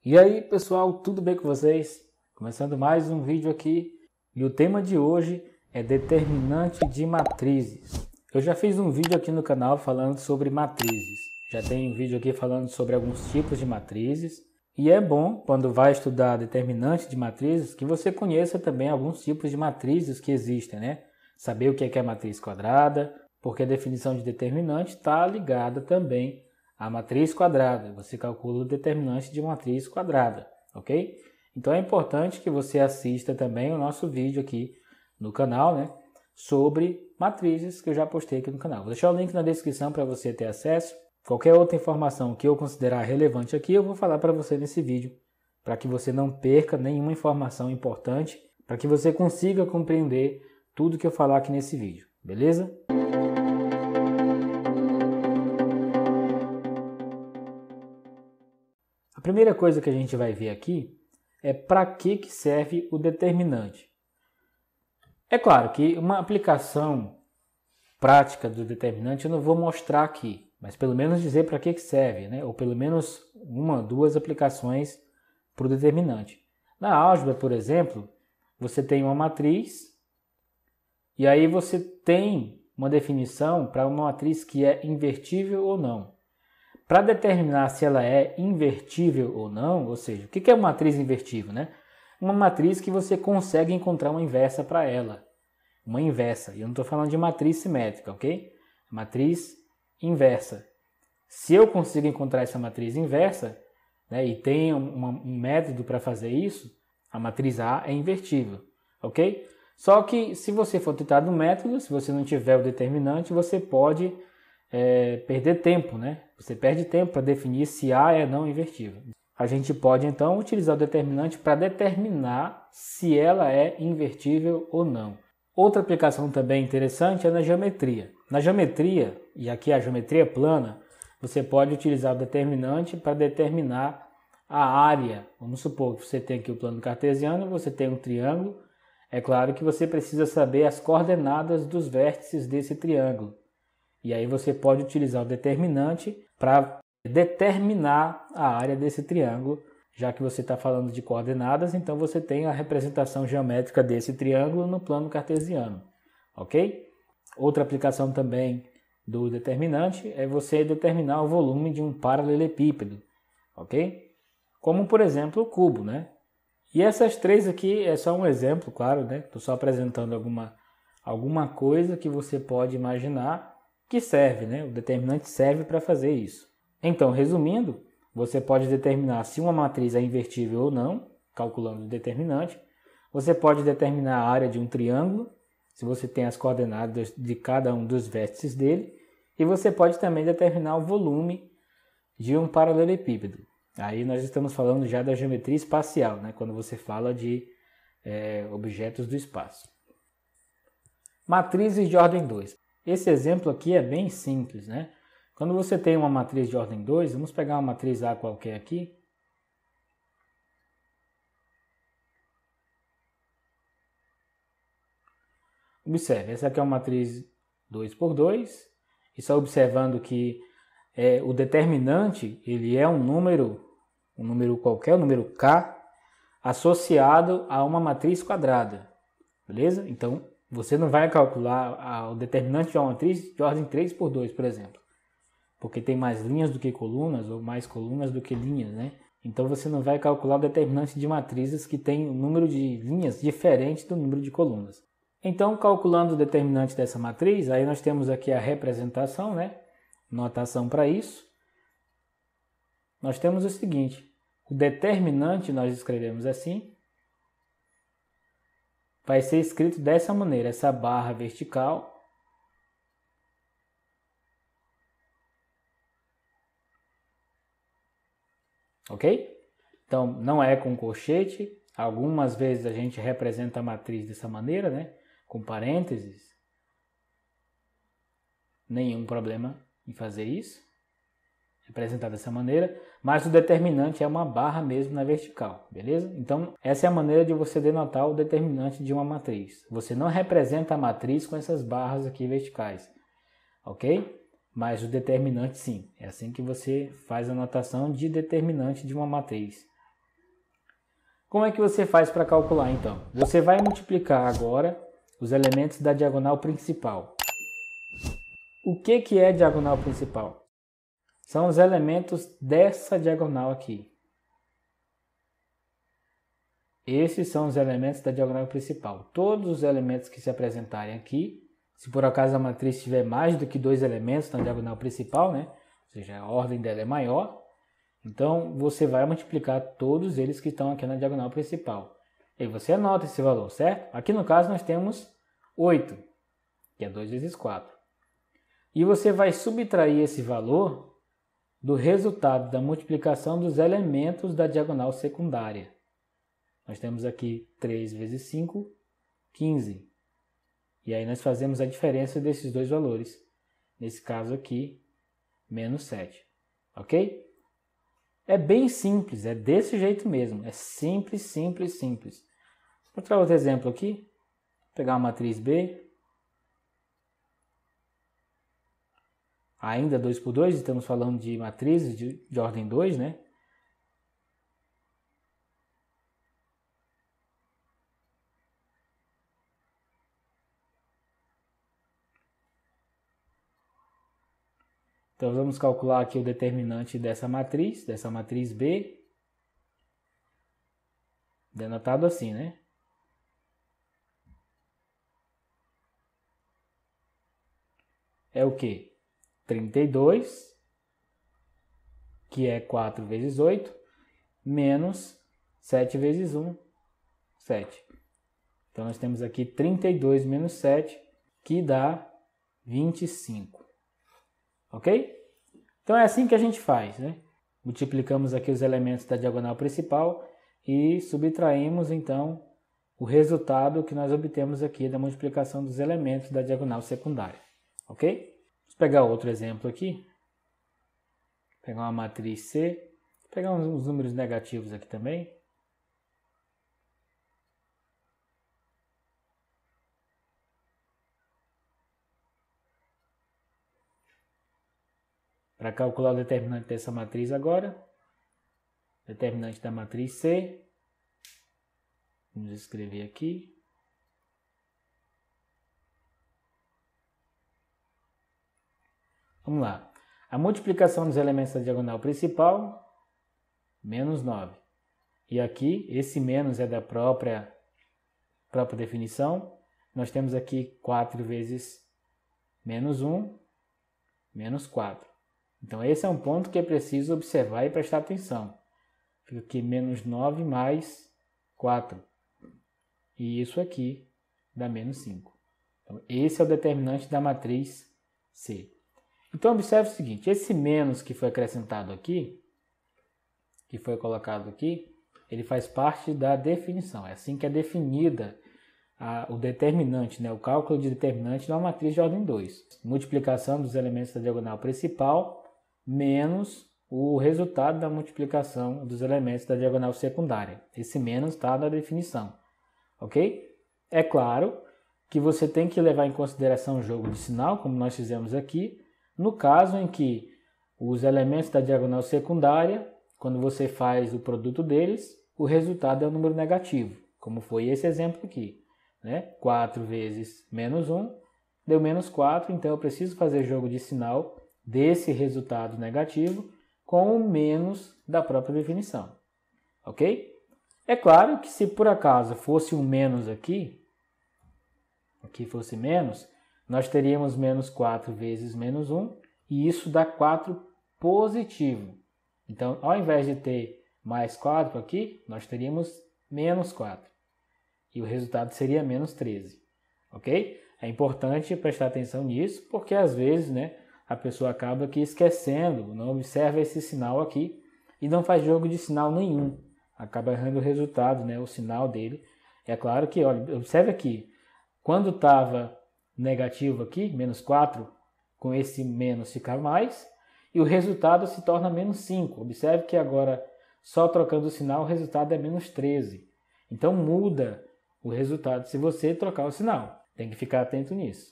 E aí pessoal, tudo bem com vocês? Começando mais um vídeo aqui e o tema de hoje é determinante de matrizes. Eu já fiz um vídeo aqui no canal falando sobre matrizes. Já tem um vídeo aqui falando sobre alguns tipos de matrizes. E é bom, quando vai estudar determinante de matrizes, que você conheça também alguns tipos de matrizes que existem, né? Saber o que é matriz quadrada, porque a definição de determinante está ligada também à matriz quadrada. Você calcula o determinante de uma matriz quadrada, ok? Então é importante que você assista também o nosso vídeo aqui no canal, né? Sobre matrizes que eu já postei aqui no canal. Vou deixar o link na descrição para você ter acesso. Qualquer outra informação que eu considerar relevante aqui, eu vou falar para você nesse vídeo, para que você não perca nenhuma informação importante, para que você consiga compreender tudo que eu falar aqui nesse vídeo, beleza? A primeira coisa que a gente vai ver aqui é para que serve o determinante. É claro que uma aplicação prática do determinante eu não vou mostrar aqui, mas pelo menos dizer para que serve, né? Ou pelo menos uma, duas aplicações para o determinante. Na álgebra, por exemplo, você tem uma matriz e aí você tem uma definição para uma matriz que é invertível ou não. Para determinar se ela é invertível ou não, ou seja, o que é uma matriz invertível, né? Uma matriz que você consegue encontrar uma inversa para ela. Uma inversa. E eu não estou falando de matriz simétrica, ok? Matriz inversa. Se eu consigo encontrar essa matriz inversa, né, e tem um método para fazer isso, a matriz A é invertível, ok? Só que se você for tentar no método, se você não tiver o determinante, você pode perder tempo, né? Você perde tempo para definir se A é não invertível. A gente pode então utilizar o determinante para determinar se ela é invertível ou não. Outra aplicação também interessante é na geometria. Na geometria, e aqui a geometria plana, você pode utilizar o determinante para determinar a área. Vamos supor que você tem aqui o plano cartesiano, você tem um triângulo. É claro que você precisa saber as coordenadas dos vértices desse triângulo. E aí você pode utilizar o determinante para determinar a área desse triângulo. Já que você está falando de coordenadas, então você tem a representação geométrica desse triângulo no plano cartesiano, ok? Outra aplicação também do determinante é você determinar o volume de um paralelepípedo, ok? Como, por exemplo, o cubo, né? E essas três aqui é só um exemplo, claro, né? Estou só apresentando alguma coisa que você pode imaginar que serve, né? O determinante serve para fazer isso. Então, resumindo, você pode determinar se uma matriz é invertível ou não, calculando o determinante. Você pode determinar a área de um triângulo, se você tem as coordenadas de cada um dos vértices dele. E você pode também determinar o volume de um paralelepípedo. Aí nós estamos falando já da geometria espacial, né? Quando você fala de objetos do espaço. Matrizes de ordem 2. Esse exemplo aqui é bem simples, né? Quando você tem uma matriz de ordem 2, vamos pegar uma matriz A qualquer aqui. Observe, essa aqui é uma matriz 2 por 2. E só observando que o determinante ele é um número qualquer, um número K, associado a uma matriz quadrada. Beleza? Então, você não vai calcular o determinante de uma matriz de ordem 3 por 2, por exemplo. Porque tem mais linhas do que colunas, ou mais colunas do que linhas, né? Então você não vai calcular o determinante de matrizes que tem um número de linhas diferente do número de colunas. Então, calculando o determinante dessa matriz, aí nós temos aqui a representação, né? Notação para isso. Nós temos o seguinte, o determinante nós escrevemos assim, vai ser escrito dessa maneira, essa barra vertical, ok? Então, não é com colchete. Algumas vezes a gente representa a matriz dessa maneira, né? Com parênteses. Nenhum problema em fazer isso. Representar dessa maneira. Mas o determinante é uma barra mesmo na vertical, beleza? Então, essa é a maneira de você denotar o determinante de uma matriz. Você não representa a matriz com essas barras aqui verticais, ok? Mas o determinante sim, é assim que você faz a notação de determinante de uma matriz, Como é que você faz para calcular então? Você vai multiplicar agora os elementos da diagonal principal. O que é diagonal principal? São os elementos dessa diagonal aqui. Esses são os elementos da diagonal principal. Todos os elementos que se apresentarem aqui, se por acaso a matriz tiver mais do que 2 elementos na diagonal principal, né? Ou seja, a ordem dela é maior, então você vai multiplicar todos eles que estão aqui na diagonal principal. E você anota esse valor, certo? Aqui no caso nós temos 8, que é 2 vezes 4. E você vai subtrair esse valor do resultado da multiplicação dos elementos da diagonal secundária. Nós temos aqui 3 vezes 5, 15. E aí nós fazemos a diferença desses dois valores. Nesse caso aqui, menos 7. Ok? É bem simples, é desse jeito mesmo. É simples, simples, simples. Vou trazer outro exemplo aqui. Vou pegar uma matriz B. Ainda 2 por 2, estamos falando de matrizes de ordem 2, né? Então, vamos calcular aqui o determinante dessa matriz B, denotado assim, né? É o quê? 32, que é 4 vezes 8, menos 7 vezes 1, 7. Então, nós temos aqui 32 menos 7, que dá 25. Ok? Então é assim que a gente faz, né? Multiplicamos aqui os elementos da diagonal principal e subtraímos então o resultado que nós obtemos aqui da multiplicação dos elementos da diagonal secundária. Ok? Vamos pegar outro exemplo aqui. Vou pegar uma matriz C. Vou pegar uns números negativos aqui também. Para calcular o determinante dessa matriz agora, determinante da matriz C, vamos escrever aqui. Vamos lá. A multiplicação dos elementos da diagonal principal, menos 9. E aqui, esse menos é da própria definição. Nós temos aqui 4 vezes menos 1, menos 4. Então, esse é um ponto que é preciso observar e prestar atenção. Fica aqui menos 9 mais 4. E isso aqui dá menos 5. Então, esse é o determinante da matriz C. Então, observe o seguinte, esse menos que foi acrescentado aqui, que foi colocado aqui, ele faz parte da definição. É assim que é definida o determinante, né? O cálculo de determinante de uma matriz de ordem 2. Multiplicação dos elementos da diagonal principal menos o resultado da multiplicação dos elementos da diagonal secundária. Esse menos está na definição, ok? É claro que você tem que levar em consideração o jogo de sinal, como nós fizemos aqui, no caso em que os elementos da diagonal secundária, quando você faz o produto deles, o resultado é um número negativo, como foi esse exemplo aqui, né? 4 vezes menos 1 deu menos 4, então eu preciso fazer jogo de sinal desse resultado negativo com o menos da própria definição, ok? É claro que se por acaso fosse um menos aqui fosse menos, nós teríamos menos 4 vezes menos 1, e isso dá 4 positivo. Então, ao invés de ter mais 4 aqui, nós teríamos menos 4. E o resultado seria menos 13, ok? É importante prestar atenção nisso, porque às vezes, né, a pessoa acaba aqui esquecendo, não observa esse sinal aqui e não faz jogo de sinal nenhum. Acaba errando o resultado, né, o sinal dele. É claro que, olha, observe aqui, quando estava negativo aqui, menos 4, com esse menos fica mais, e o resultado se torna menos 5. Observe que agora, só trocando o sinal, o resultado é menos 13. Então muda o resultado se você trocar o sinal. Tem que ficar atento nisso.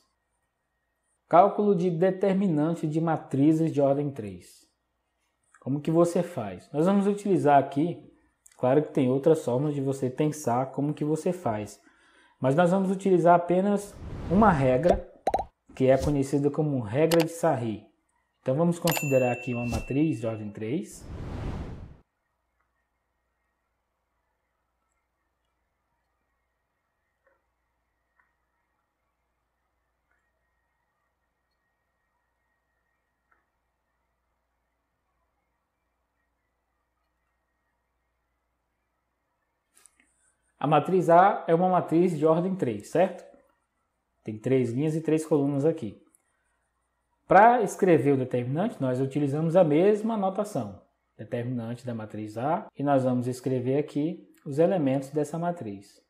Cálculo de determinante de matrizes de ordem 3. Como que você faz? Nós vamos utilizar aqui Claro que tem outras formas de você pensar como que você faz. Mas nós vamos utilizar apenas uma regra, que é conhecida como regra de Sarri. Então vamos considerar aqui uma matriz de ordem 3. A matriz A é uma matriz de ordem 3, certo? Tem 3 linhas e 3 colunas aqui. Para escrever o determinante, nós utilizamos a mesma notação. Determinante da matriz A, e nós vamos escrever aqui os elementos dessa matriz.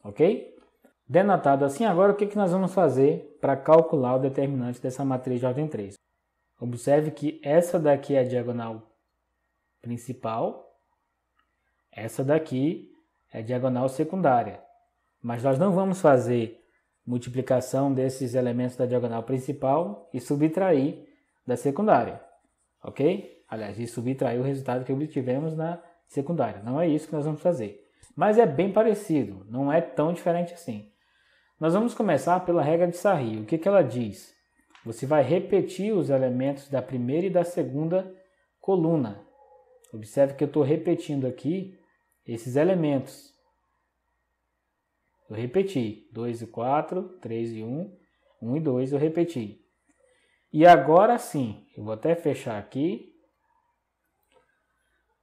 Ok? Denotado assim, agora o que nós vamos fazer para calcular o determinante dessa matriz de ordem 3? Observe que essa daqui é a diagonal principal, essa daqui é a diagonal secundária. Mas nós não vamos fazer multiplicação desses elementos da diagonal principal e subtrair da secundária, ok? Aliás, e subtrair o resultado que obtivemos na secundária. Não é isso que nós vamos fazer. Mas é bem parecido, não é tão diferente assim. Nós vamos começar pela regra de Sarri. O que ela diz? Você vai repetir os elementos da primeira e da segunda coluna. Observe que eu estou repetindo aqui esses elementos. Eu repeti. 2 e 4, 3 e 1, 1 e 2 eu repeti. E agora sim, eu vou até fechar aqui.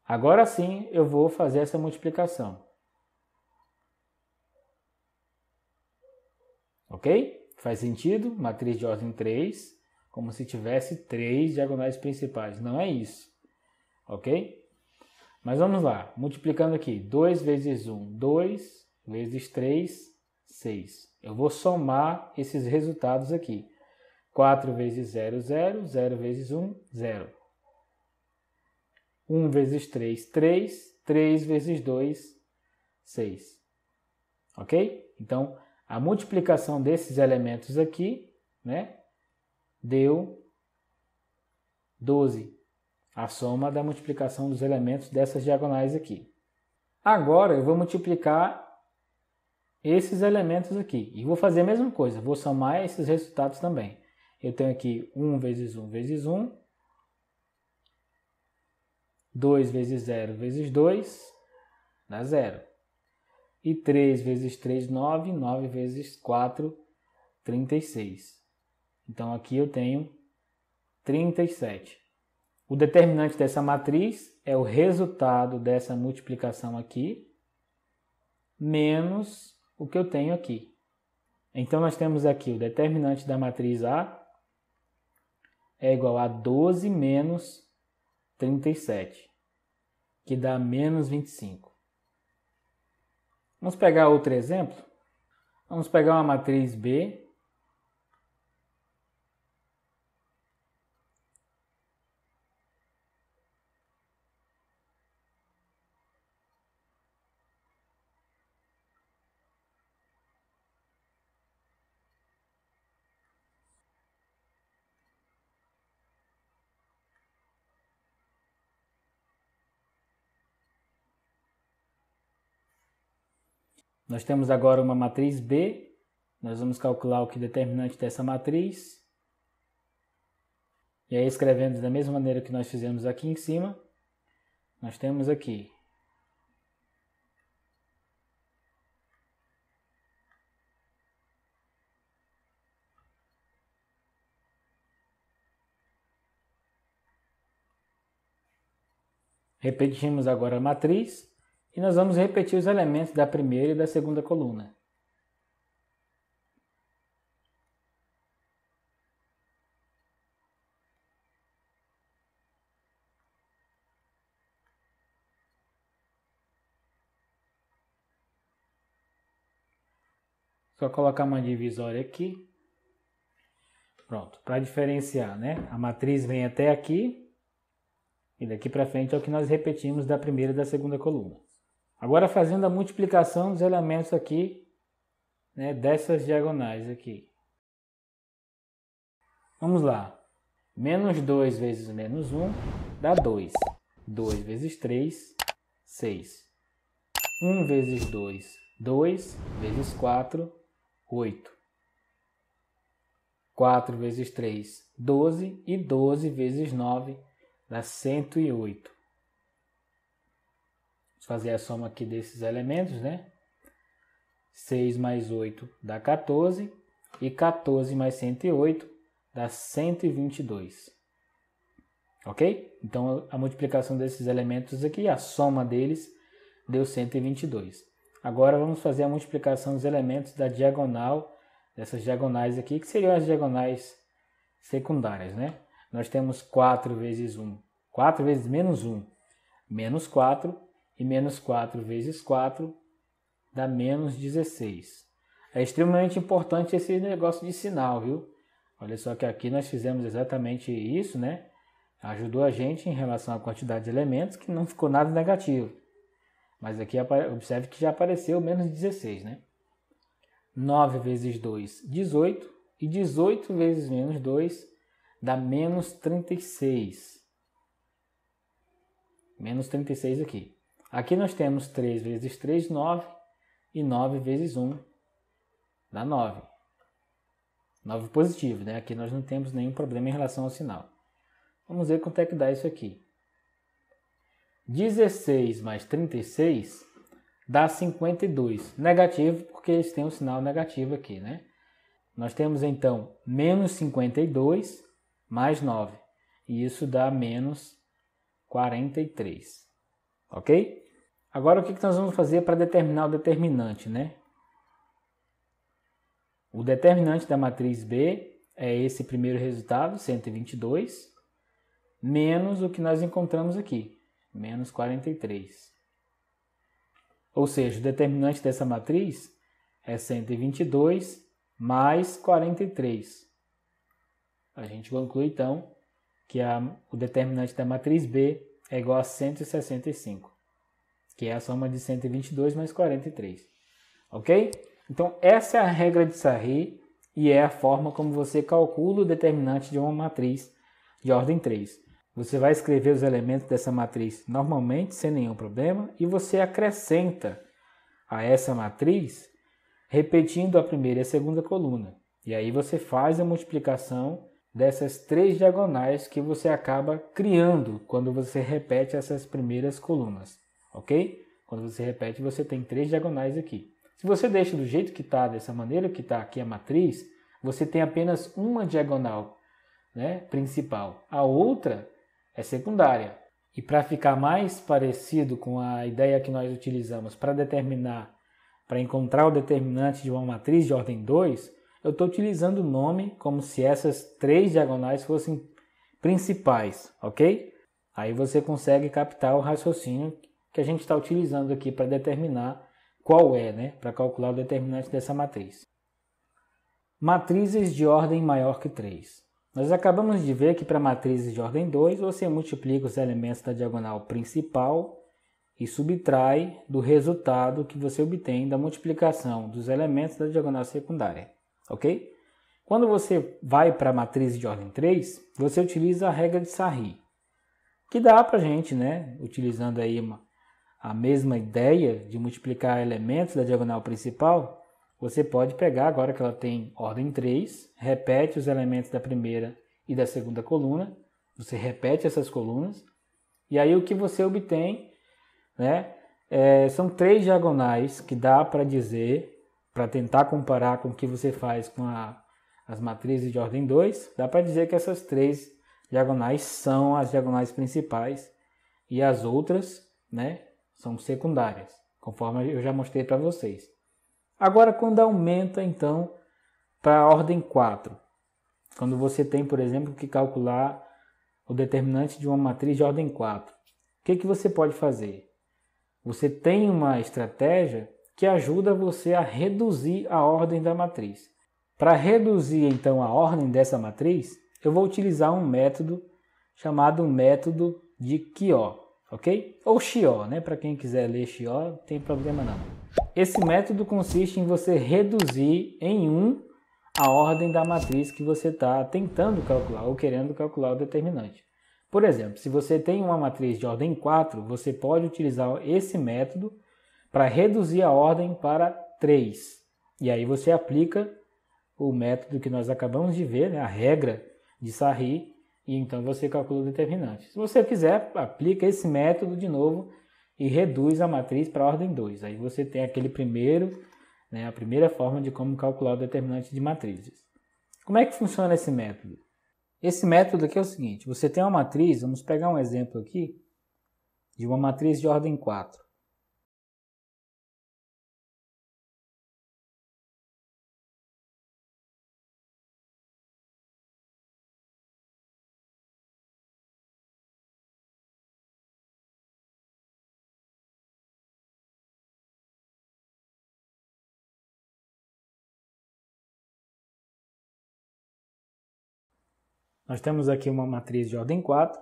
Agora sim eu vou fazer essa multiplicação. Ok? Faz sentido? Matriz de ordem 3, como se tivesse 3 diagonais principais. Não é isso. Ok? Mas vamos lá. Multiplicando aqui. 2 vezes 1, 2 vezes 3, 6. Eu vou somar esses resultados aqui. 4 vezes 0, 0. 0 vezes 1, 0. 1 vezes 3, 3. 3 vezes 2, 6. Ok? Então, a multiplicação desses elementos aqui, né, deu 12. A soma da multiplicação dos elementos dessas diagonais aqui. Agora eu vou multiplicar esses elementos aqui. E vou fazer a mesma coisa, vou somar esses resultados também. Eu tenho aqui 1 vezes 1 vezes 1. 2 vezes 0 vezes 2 dá 0. E 3 vezes 3, 9. 9 vezes 4, 36. Então aqui eu tenho 37. O determinante dessa matriz é o resultado dessa multiplicação aqui, menos o que eu tenho aqui. Então nós temos aqui o determinante da matriz A é igual a 12 menos 37, que dá menos 25. Vamos pegar outro exemplo. Vamos pegar uma matriz B. Nós temos agora uma matriz B. Nós vamos calcular o que é determinante dessa matriz. E aí, escrevendo da mesma maneira que nós fizemos aqui em cima, nós temos aqui repetimos agora a matriz e nós vamos repetir os elementos da primeira e da segunda coluna. Só colocar uma divisória aqui. Pronto, para diferenciar, né? A matriz vem até aqui e daqui para frente é o que nós repetimos da primeira e da segunda coluna. Agora fazendo a multiplicação dos elementos aqui né, dessas diagonais aqui. Vamos lá. Menos 2 vezes menos 1 dá 2. 2 vezes 3, 6. 1 vezes 2, 2 vezes 4, 8. 4 vezes 3, 12. E 12 vezes 9 dá 108. Vamos fazer a soma aqui desses elementos, né? 6 mais 8 dá 14. E 14 mais 108 dá 122. Ok? Então, a multiplicação desses elementos aqui, a soma deles, deu 122. Agora, vamos fazer a multiplicação dos elementos da diagonal, dessas diagonais aqui, que seriam as diagonais secundárias, né? Nós temos 4 vezes 1, 4 vezes menos 1, menos 4, e menos 4 vezes 4 dá menos 16. É extremamente importante esse negócio de sinal, viu? Olha só que aqui nós fizemos exatamente isso, né? Ajudou a gente em relação à quantidade de elementos, que não ficou nada negativo. Mas aqui observe que já apareceu menos 16, né? 9 vezes 2, 18. E 18 vezes menos 2 dá menos 36. Menos 36 aqui. Aqui nós temos 3 vezes 3, 9. E 9 vezes 1 dá 9. 9 positivo, né? Aqui nós não temos nenhum problema em relação ao sinal. Vamos ver quanto é que dá isso aqui. 16 mais 36 dá 52. Negativo, porque eles têm um sinal negativo aqui, né? Nós temos então menos 52 mais 9. E isso dá menos 43. Ok? Agora o que nós vamos fazer para determinar o determinante, né? O determinante da matriz B é esse primeiro resultado, 122, menos o que nós encontramos aqui, menos 43. Ou seja, o determinante dessa matriz é 122 mais 43. A gente conclui, então, que o determinante da matriz B é igual a 165, que é a soma de 122 mais 43. Ok? Então, essa é a regra de Sarri e é a forma como você calcula o determinante de uma matriz de ordem 3. Você vai escrever os elementos dessa matriz normalmente, sem nenhum problema, e você acrescenta a essa matriz repetindo a primeira e a segunda coluna. E aí você faz a multiplicação dessas 3 diagonais que você acaba criando quando você repete essas primeiras colunas. Ok? Quando você repete, você tem 3 diagonais aqui. Se você deixa do jeito que está, dessa maneira que está aqui a matriz, você tem apenas uma diagonal, né, principal. A outra é secundária. E para ficar mais parecido com a ideia que nós utilizamos para encontrar o determinante de uma matriz de ordem 2, eu estou utilizando o nome como se essas 3 diagonais fossem principais, ok? Aí você consegue captar o raciocínio que a gente está utilizando aqui para determinar qual é, né? Para calcular o determinante dessa matriz. Matrizes de ordem maior que 3. Nós acabamos de ver que para matrizes de ordem 2, você multiplica os elementos da diagonal principal e subtrai do resultado que você obtém da multiplicação dos elementos da diagonal secundária. Ok? Quando você vai para a matriz de ordem 3, você utiliza a regra de Sarri, que dá para a gente, né, utilizando aí a mesma ideia de multiplicar elementos da diagonal principal, você pode pegar, agora que ela tem ordem 3, repete os elementos da primeira e da segunda coluna, você repete essas colunas, e aí o que você obtém, né, são 3 diagonais que dá para dizer, para tentar comparar com o que você faz com as matrizes de ordem 2, dá para dizer que essas 3 diagonais são as diagonais principais e as outras, né, são secundárias, conforme eu já mostrei para vocês. Agora, quando aumenta, então, para a ordem 4, quando você tem, por exemplo, que calcular o determinante de uma matriz de ordem 4, o que você pode fazer? Você tem uma estratégia que ajuda você a reduzir a ordem da matriz. Para reduzir, então, a ordem dessa matriz, eu vou utilizar um método chamado método de Chiot. ok? Ou XO, né? Para quem quiser ler XO, não tem problema não. Esse método consiste em você reduzir em 1 a ordem da matriz que você está tentando calcular ou querendo calcular o determinante. Por exemplo, se você tem uma matriz de ordem 4, você pode utilizar esse método para reduzir a ordem para 3. E aí você aplica o método que nós acabamos de ver, né? A regra de Sarri, e então você calcula o determinante. Se você quiser, aplica esse método de novo e reduz a matriz para a ordem 2. Aí você tem aquele primeiro, né, a primeira forma de como calcular o determinante de matrizes. Como é que funciona esse método? Esse método aqui é o seguinte, você tem uma matriz, vamos pegar um exemplo aqui, de uma matriz de ordem 4. Nós temos aqui uma matriz de ordem 4,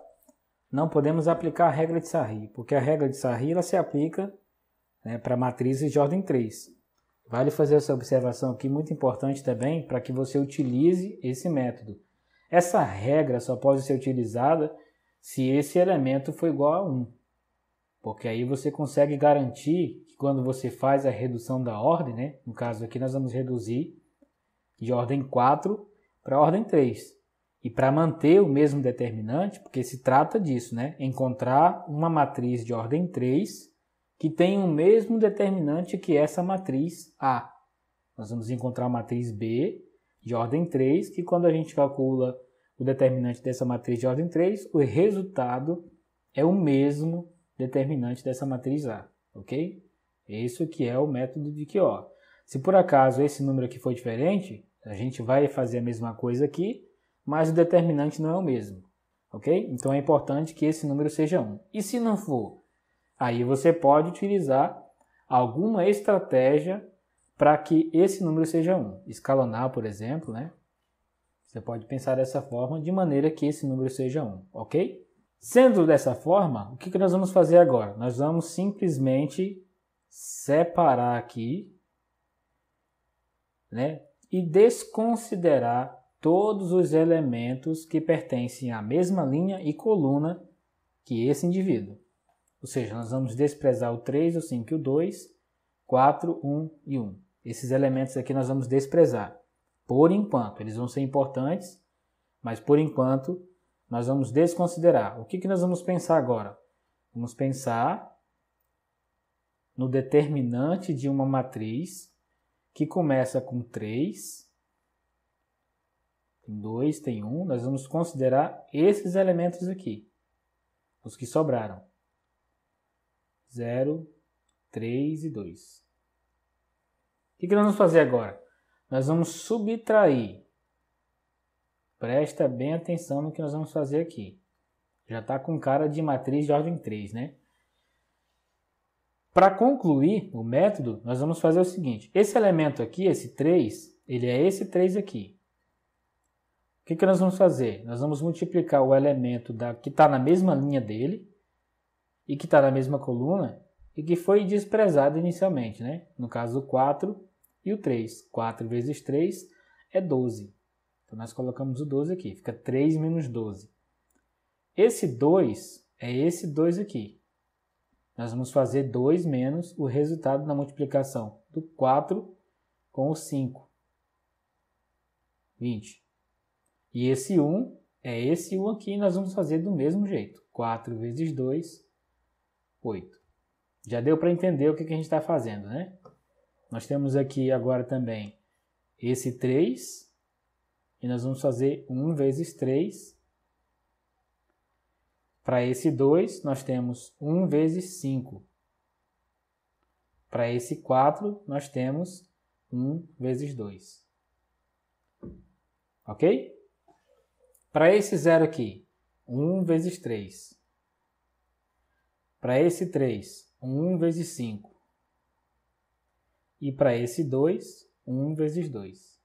não podemos aplicar a regra de Sarri, porque a regra de Sarri ela se aplica, né, para matrizes de ordem 3. Vale fazer essa observação aqui, muito importante também, para que você utilize esse método. Essa regra só pode ser utilizada se esse elemento for igual a 1, porque aí você consegue garantir que quando você faz a redução da ordem, né, no caso aqui nós vamos reduzir de ordem 4 para a ordem 3. E para manter o mesmo determinante, porque se trata disso, né? Encontrar uma matriz de ordem 3 que tem o mesmo determinante que essa matriz A. Nós vamos encontrar a matriz B de ordem 3, que quando a gente calcula o determinante dessa matriz de ordem 3, o resultado é o mesmo determinante dessa matriz A, ok? Isso que é o método de QO. Se por acaso esse número aqui for diferente, a gente vai fazer a mesma coisa aqui, mas o determinante não é o mesmo, ok? Então é importante que esse número seja 1. E se não for, aí você pode utilizar alguma estratégia para que esse número seja 1. Escalonar, por exemplo, né? Você pode pensar dessa forma, de maneira que esse número seja 1, ok? Sendo dessa forma, o que nós vamos fazer agora? Nós vamos simplesmente separar aqui, né? E desconsiderar todos os elementos que pertencem à mesma linha e coluna que esse indivíduo. Ou seja, nós vamos desprezar o 3, o 5 e o 2, 4, 1 e 1. Esses elementos aqui nós vamos desprezar. Por enquanto, eles vão ser importantes, mas por enquanto nós vamos desconsiderar. O que nós vamos pensar agora? Vamos pensar no determinante de uma matriz que começa com 3, tem 2, tem 1, nós vamos considerar esses elementos aqui, os que sobraram. 0, 3 e 2. O que nós vamos fazer agora? Nós vamos subtrair. Presta bem atenção no que nós vamos fazer aqui. Já está com cara de matriz de ordem 3, né? Para concluir o método, nós vamos fazer o seguinte. Esse elemento aqui, esse 3, ele é esse 3 aqui. O que nós vamos fazer? Nós vamos multiplicar o elemento que está na mesma linha dele e que está na mesma coluna e que foi desprezado inicialmente, né? No caso, o 4 e o 3. 4 vezes 3 é 12. Então, nós colocamos o 12 aqui. Fica 3 menos 12. Esse 2 é esse 2 aqui. Nós vamos fazer 2 menos o resultado da multiplicação do 4 com o 5. 20. E esse 1 é esse 1 aqui e nós vamos fazer do mesmo jeito. 4 vezes 2, 8. Já deu para entender o que a gente está fazendo, né? Nós temos aqui agora também esse 3 e nós vamos fazer 1 vezes 3. Para esse 2, nós temos 1 vezes 5. Para esse 4, nós temos 1 vezes 2. Ok? Para esse 0 aqui, 1 vezes 3. Para esse 3, 1 vezes 5. E para esse 2, 1 vezes 2.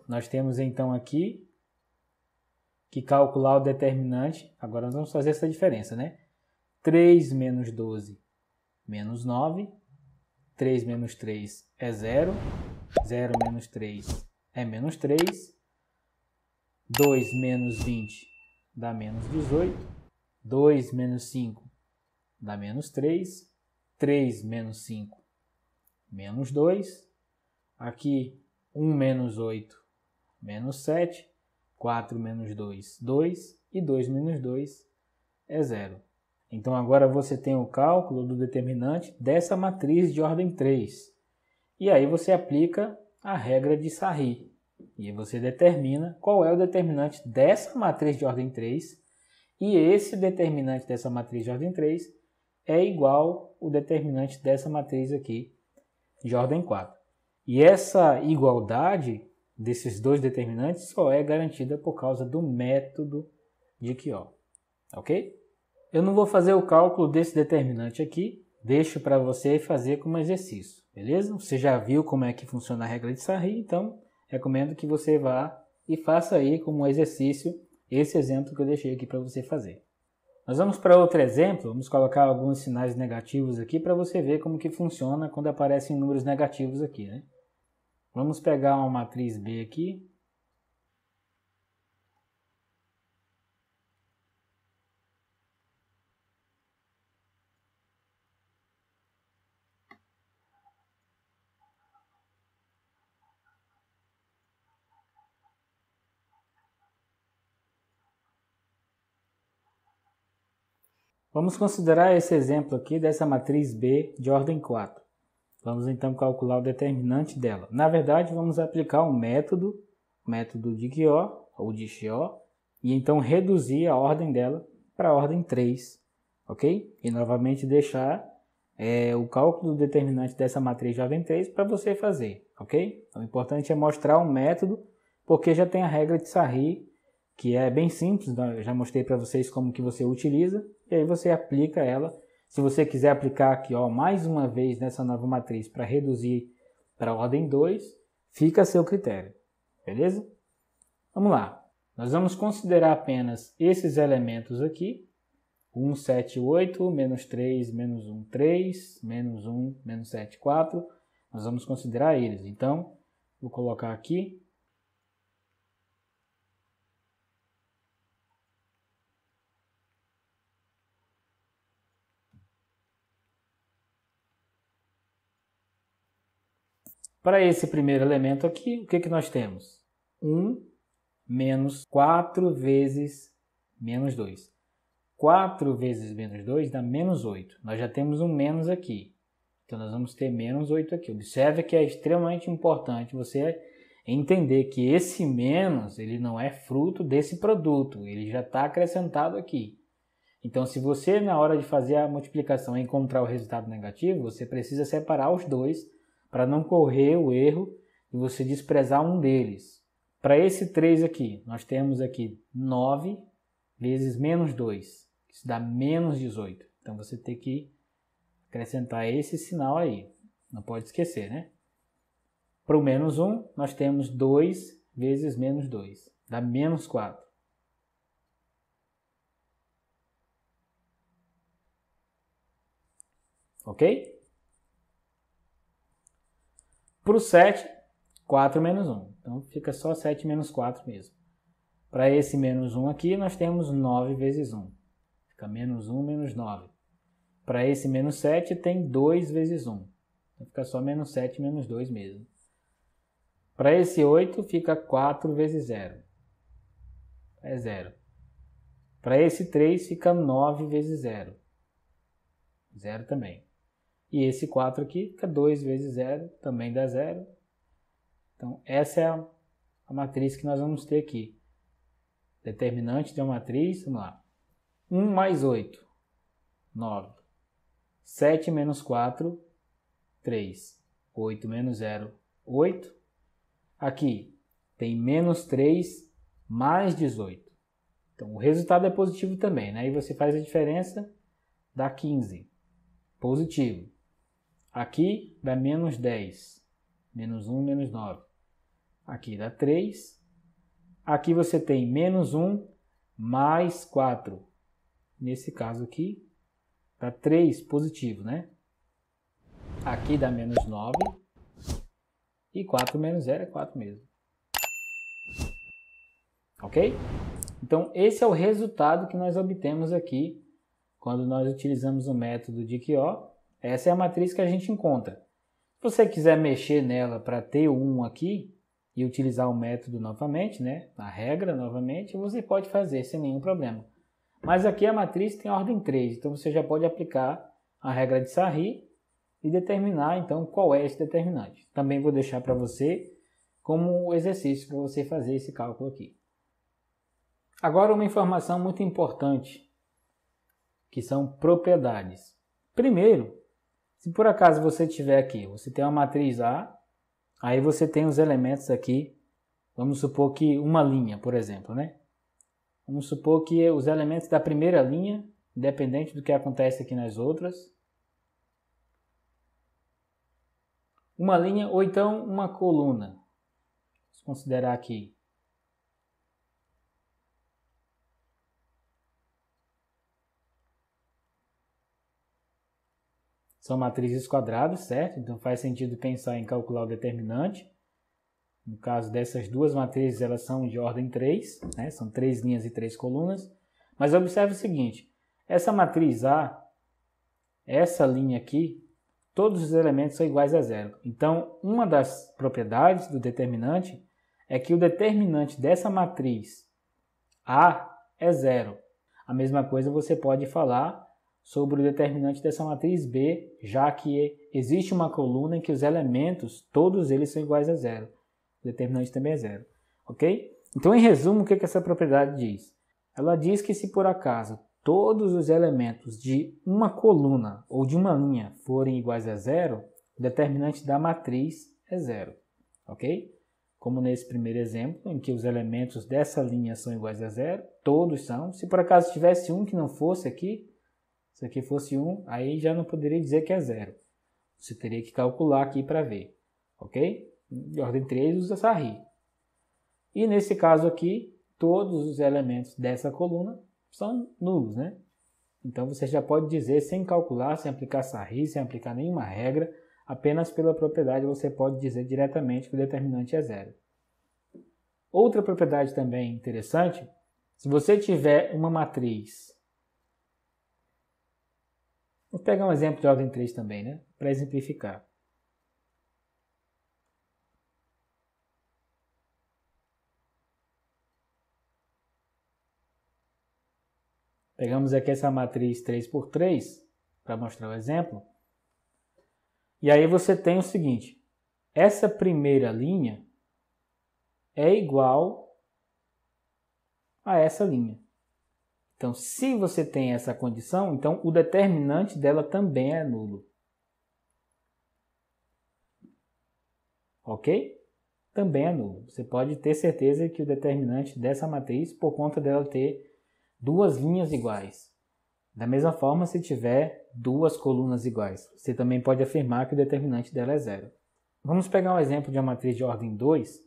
Nós temos então aqui que calcular o determinante. Agora nós vamos fazer essa diferença, né? 3 menos 12 menos 9. 3 menos 3 é 0. 0 menos 3 é menos 3. 2 menos 20 dá menos 18. 2 menos 5 dá menos 3. 3 menos 5, menos 2. Aqui, 1 menos 8, menos 7. 4 menos 2, 2. E 2 menos 2 é 0. Então, agora você tem o cálculo do determinante dessa matriz de ordem 3. E aí você aplica a regra de Sarri. E você determina qual é o determinante dessa matriz de ordem 3. E esse determinante dessa matriz de ordem 3 é igual ao determinante dessa matriz aqui de ordem 4. E essa igualdade desses dois determinantes só é garantida por causa do método de Chiò. Ok? Eu não vou fazer o cálculo desse determinante aqui, deixo para você fazer como exercício, beleza? Você já viu como é que funciona a regra de Sarri, então recomendo que você vá e faça aí como exercício esse exemplo que eu deixei aqui para você fazer. Nós vamos para outro exemplo, vamos colocar alguns sinais negativos aqui para você ver como que funciona quando aparecem números negativos aqui, né? Vamos pegar uma matriz B aqui. Vamos considerar esse exemplo aqui dessa matriz B de ordem 4. Vamos então calcular o determinante dela. Na verdade, vamos aplicar o método de Chiò, ou de Chiò, e então reduzir a ordem dela para a ordem 3, ok? E novamente deixar o cálculo do determinante dessa matriz de ordem 3 para você fazer, ok? Então, o importante é mostrar o método, porque já tem a regra de Sarri, que é bem simples, eu já mostrei para vocês como que você utiliza, e aí você aplica ela. Se você quiser aplicar aqui, ó, mais uma vez nessa nova matriz para reduzir para a ordem 2, fica a seu critério, beleza? Vamos lá, nós vamos considerar apenas esses elementos aqui, 1, 7, 8, menos 3, menos 1, 3, menos 1, menos 7, 4, nós vamos considerar eles. Então, vou colocar aqui. Para esse primeiro elemento aqui, o que nós temos? 1 menos 4 vezes menos 2. 4 vezes menos 2 dá menos 8. Nós já temos um menos aqui. Então, nós vamos ter menos 8 aqui. Observe que é extremamente importante você entender que esse menos ele não é fruto desse produto. Ele já está acrescentado aqui. Então, se você, na hora de fazer a multiplicação, encontrar o resultado negativo, você precisa separar os dois para não correr o erro de você desprezar um deles. Para esse 3 aqui, nós temos aqui 9 vezes menos 2. Isso dá menos 18. Então, você tem que acrescentar esse sinal aí. Não pode esquecer, né? Para o menos 1, nós temos 2 vezes menos 2. Dá menos 4. Ok? Para o 7, 4 menos 1. Então, fica só 7 menos 4 mesmo. Para esse menos 1 aqui, nós temos 9 vezes 1. Fica menos 1 menos 9. Para esse menos 7, tem 2 vezes 1. Então, fica só menos 7 menos 2 mesmo. Para esse 8, fica 4 vezes 0. É 0. Para esse 3, fica 9 vezes 0. 0 também. E esse 4 aqui fica 2 vezes 0, também dá 0. Então, essa é a matriz que nós vamos ter aqui. Determinante de uma matriz, vamos lá. 1 mais 8, 9. 7 menos 4, 3. 8 menos 0, 8. Aqui tem menos 3 mais 18. Então, o resultado é positivo também, né? Aí você faz a diferença, dá 15. Positivo. Aqui dá menos 10. Menos 1, menos 9. Aqui dá 3. Aqui você tem menos 1 mais 4. Nesse caso aqui, dá 3 positivo, né? Aqui dá menos 9. E 4 menos 0 é 4 mesmo. Ok? Então, esse é o resultado que nós obtemos aqui quando nós utilizamos o método de QO. Essa é a matriz que a gente encontra. Se você quiser mexer nela para ter o 1 aqui e utilizar o método novamente, né, a regra novamente, você pode fazer sem nenhum problema. Mas aqui a matriz tem ordem 3, então você já pode aplicar a regra de Sarri e determinar então qual é esse determinante. Também vou deixar para você como exercício para você fazer esse cálculo aqui. Agora uma informação muito importante, que são propriedades. Primeiro, se por acaso você tiver aqui, você tem uma matriz A, aí você tem os elementos aqui, vamos supor que uma linha, por exemplo, né? Vamos supor que os elementos da primeira linha, independente do que acontece aqui nas outras, uma linha ou então uma coluna. Vamos considerar aqui. São matrizes quadradas, certo? Então faz sentido pensar em calcular o determinante. No caso dessas duas matrizes, elas são de ordem 3, né? São 3 linhas e 3 colunas. Mas observe o seguinte, essa matriz A, essa linha aqui, todos os elementos são iguais a zero. Então, uma das propriedades do determinante é que o determinante dessa matriz A é zero. A mesma coisa você pode falar sobre o determinante dessa matriz B, já que existe uma coluna em que os elementos, todos eles são iguais a zero. O determinante também é zero. Ok? Então, em resumo, o que essa propriedade diz? Ela diz que se por acaso todos os elementos de uma coluna ou de uma linha forem iguais a zero, o determinante da matriz é zero. Ok? Como nesse primeiro exemplo, em que os elementos dessa linha são iguais a zero, todos são. Se por acaso tivesse um que não fosse aqui, se aqui fosse 1, aí já não poderia dizer que é 0. Você teria que calcular aqui para ver. Ok? De ordem 3 usa Sarri. E nesse caso aqui, todos os elementos dessa coluna são nulos, né? Então você já pode dizer sem calcular, sem aplicar Sarri, sem aplicar nenhuma regra, apenas pela propriedade você pode dizer diretamente que o determinante é 0. Outra propriedade também interessante, se você tiver uma matriz. Vou pegar um exemplo de ordem 3 também, né? Para exemplificar. Pegamos aqui essa matriz 3 por 3 para mostrar o exemplo. E aí você tem o seguinte, essa primeira linha é igual a essa linha. Então, se você tem essa condição, então o determinante dela também é nulo. Ok? Também é nulo. Você pode ter certeza que o determinante dessa matriz, por conta dela ter duas linhas iguais. Da mesma forma, se tiver duas colunas iguais, você também pode afirmar que o determinante dela é zero. Vamos pegar um exemplo de uma matriz de ordem 2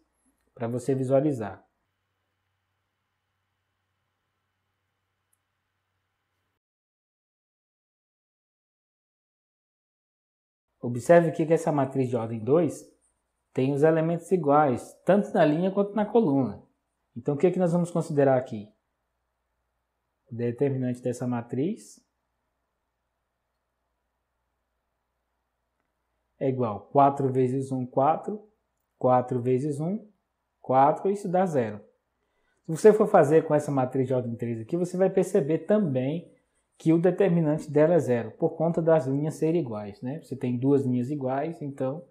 para você visualizar. Observe aqui que essa matriz de ordem 2 tem os elementos iguais, tanto na linha quanto na coluna. Então, o que nós vamos considerar aqui? O determinante dessa matriz é igual a 4 vezes 1, 4. 4 vezes 1, 4. Isso dá 0. Se você for fazer com essa matriz de ordem 3 aqui, você vai perceber também que o determinante dela é 0, por conta das linhas serem iguais, né? Você tem duas linhas iguais, então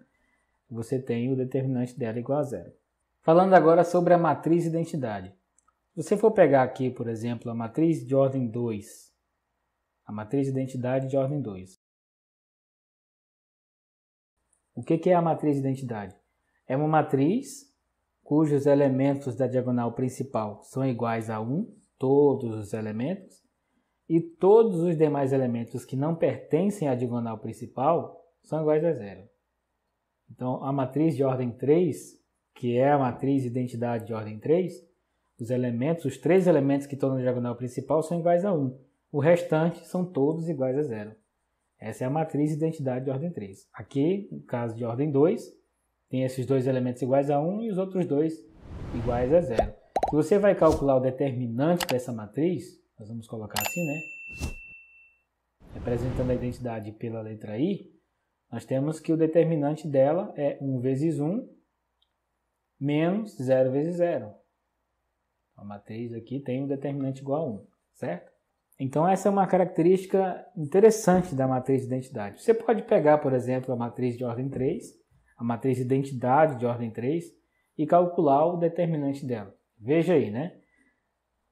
você tem o determinante dela igual a 0. Falando agora sobre a matriz identidade. Se você for pegar aqui, por exemplo, a matriz de ordem 2, a matriz de identidade de ordem 2. O que é a matriz de identidade? É uma matriz cujos elementos da diagonal principal são iguais a 1, todos os elementos, e todos os demais elementos que não pertencem à diagonal principal são iguais a 0. Então, a matriz de ordem 3, que é a matriz de identidade de ordem 3, os elementos, os 3 elementos que estão na diagonal principal são iguais a 1. O restante são todos iguais a 0. Essa é a matriz de identidade de ordem 3. Aqui, no caso de ordem 2, tem esses 2 elementos iguais a 1 e os outros 2 iguais a 0. Se você vai calcular o determinante dessa matriz, nós vamos colocar assim, né? Representando a identidade pela letra I, nós temos que o determinante dela é 1 vezes 1 menos 0 vezes 0. A matriz aqui tem um determinante igual a 1, certo? Então essa é uma característica interessante da matriz de identidade. Você pode pegar, por exemplo, a matriz de ordem 3, a matriz de identidade de ordem 3, e calcular o determinante dela. Veja aí, né?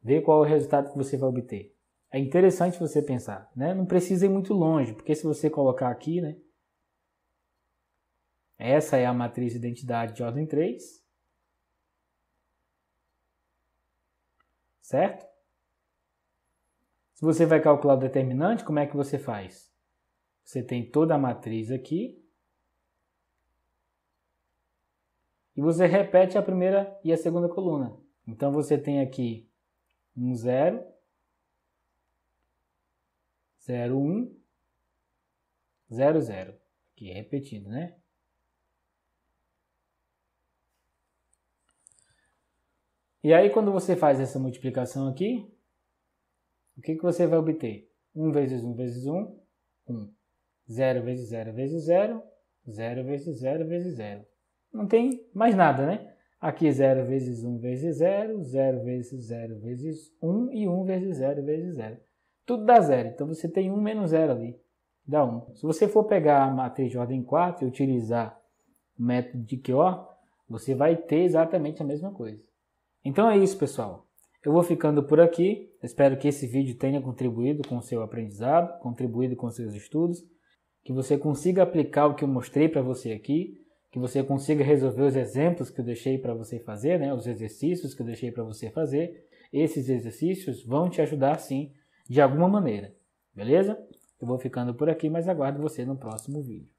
Vê qual é o resultado que você vai obter. É interessante você pensar, né? Não precisa ir muito longe, porque se você colocar aqui, né? Essa é a matriz de identidade de ordem 3. Certo? Se você vai calcular o determinante, como é que você faz? Você tem toda a matriz aqui. E você repete a primeira e a segunda coluna. Então você tem aqui 1, 0, 0, 1, 0, 0. Aqui repetindo, né? E aí quando você faz essa multiplicação aqui, o que você vai obter? 1 vezes 1 vezes 1, 1. 0 vezes 0 vezes 0, 0 vezes 0 vezes 0. Não tem mais nada, né? Aqui 0 vezes 1 vezes 0, 0 vezes 0 vezes 1 e 1 vezes 0 vezes 0. Tudo dá 0, então você tem 1 menos 0 ali, dá 1. Se você for pegar a matriz de ordem 4 e utilizar o método de QO, você vai ter exatamente a mesma coisa. Então é isso, pessoal. Eu vou ficando por aqui. Espero que esse vídeo tenha contribuído com o seu aprendizado, contribuído com os seus estudos, que você consiga aplicar o que eu mostrei para você aqui, que você consiga resolver os exemplos que eu deixei para você fazer, né? Os exercícios que eu deixei para você fazer. Esses exercícios vão te ajudar sim, de alguma maneira. Beleza? Eu vou ficando por aqui, mas aguardo você no próximo vídeo.